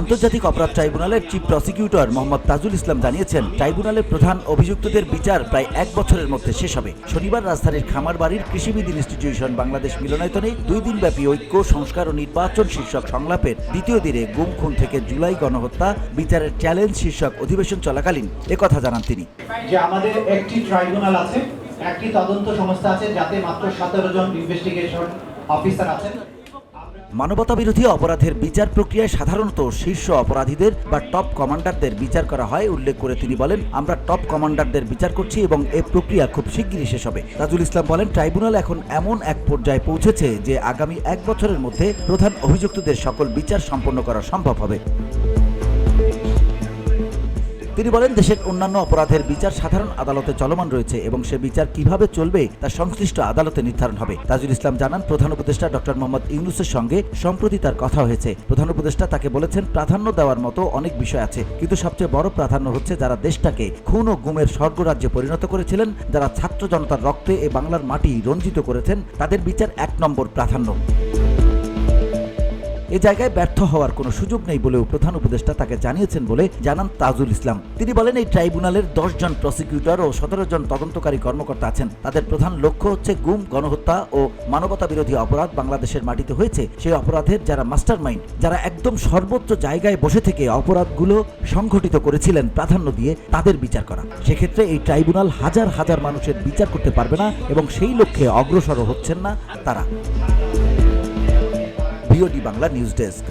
আন্তর্জাতিক অপরাধ ট্রাইব্যুনালের চিফ প্রসিকিউটর মোহাম্মদ তাজুল ইসলাম জানিয়েছেন, ট্রাইব্যুনালের প্রধান অভিযুক্তদের বিচার প্রায় ১ বছরের মধ্যে শেষ হবে। শনিবার রাজধানীর খামারবাড়ির কৃষিবিদ ইনস্টিটিউশন বাংলাদেশ মিলনায়তনে ২ দিনব্যাপী ঐক্য, সংস্কার ও নির্বাচন শীর্ষক সংলাপের দ্বিতীয় দিনে গুম খুন থেকে জুলাই গণহত্যা বিচারের চ্যালেঞ্জ শীর্ষক অধিবেশন চলাকালীন একথা জানান তিনি। যে আমাদের একটি ট্রাইব্যুনাল আছে, একটি তদন্ত সংস্থা আছে, যাতে মাত্র ১৭ জন ইনভেস্টিগেশন অফিসার আছেন। মানবতাবিরোধী অপরাধের বিচার প্রক্রিয়ায় সাধারণত শীর্ষ অপরাধীদের বা টপ কমান্ডারদের বিচার করা হয় উল্লেখ করে তিনি বলেন, আমরা টপ কমান্ডারদের বিচার করছি এবং এই প্রক্রিয়া খুব শিগগিরই শেষ হবে। তাজুল ইসলাম বলেন, ট্রাইব্যুনাল এখন এমন এক পর্যায়ে পৌঁছেছে যে আগামী ১ বছরের মধ্যে প্রধান অভিযুক্তদের সকল বিচার সম্পন্ন করা সম্ভব হবে। তিনি বলেন, দেশের অন্যান্য অপরাধের বিচার সাধারণ আদালতে চলমান রয়েছে এবং সে বিচার কিভাবে চলবে তা সংশ্লিষ্ট আদালতে নির্ধারণ হবে। তাজুল ইসলাম জানান, প্রধান উপদেষ্টা ডক্টর মোহাম্মদ ইউনূসের সঙ্গে সম্প্রতি তার কথা হয়েছে। প্রধান উপদেষ্টা তাকে বলেছেন, প্রাধান্য দেওয়ার মতো অনেক বিষয় আছে, কিন্তু সবচেয়ে বড় প্রাধান্য হচ্ছে যারা দেশটাকে খুন ও গুমের স্বর্গরাজ্যে পরিণত করেছিলেন, যারা ছাত্র জনতার রক্তে এ বাংলার মাটি রঞ্জিত করেছেন, তাদের বিচার ১ নম্বর প্রাধান্য। এ জায়গায় ব্যর্থ হওয়ার কোনো সুযোগ নেই বলেও প্রধান উপদেষ্টা তাকে জানিয়েছেন বলে জানান তাজুল ইসলাম। তিনি বলেন, এই ট্রাইব্যুনালের ১০ জন প্রসিকিউটর ও ১৭ জন তদন্তকারী কর্মকর্তা আছেন। তাদের প্রধান লক্ষ্য হচ্ছে গুম, গণহত্যা ও মানবতা বিরোধী অপরাধ বাংলাদেশের মাটিতে হয়েছে সেই অপরাধের যারা মাস্টার মাইন্ড, যারা একদম সর্বোচ্চ জায়গায় বসে থেকে অপরাধগুলো সংঘটিত করেছিলেন, প্রাধান্য দিয়ে তাদের বিচার করা। সেক্ষেত্রে এই ট্রাইব্যুনাল হাজার হাজার মানুষের বিচার করতে পারবে না এবং সেই লক্ষ্যে অগ্রসর হচ্ছেন না তারা। BOD Bangla news desk.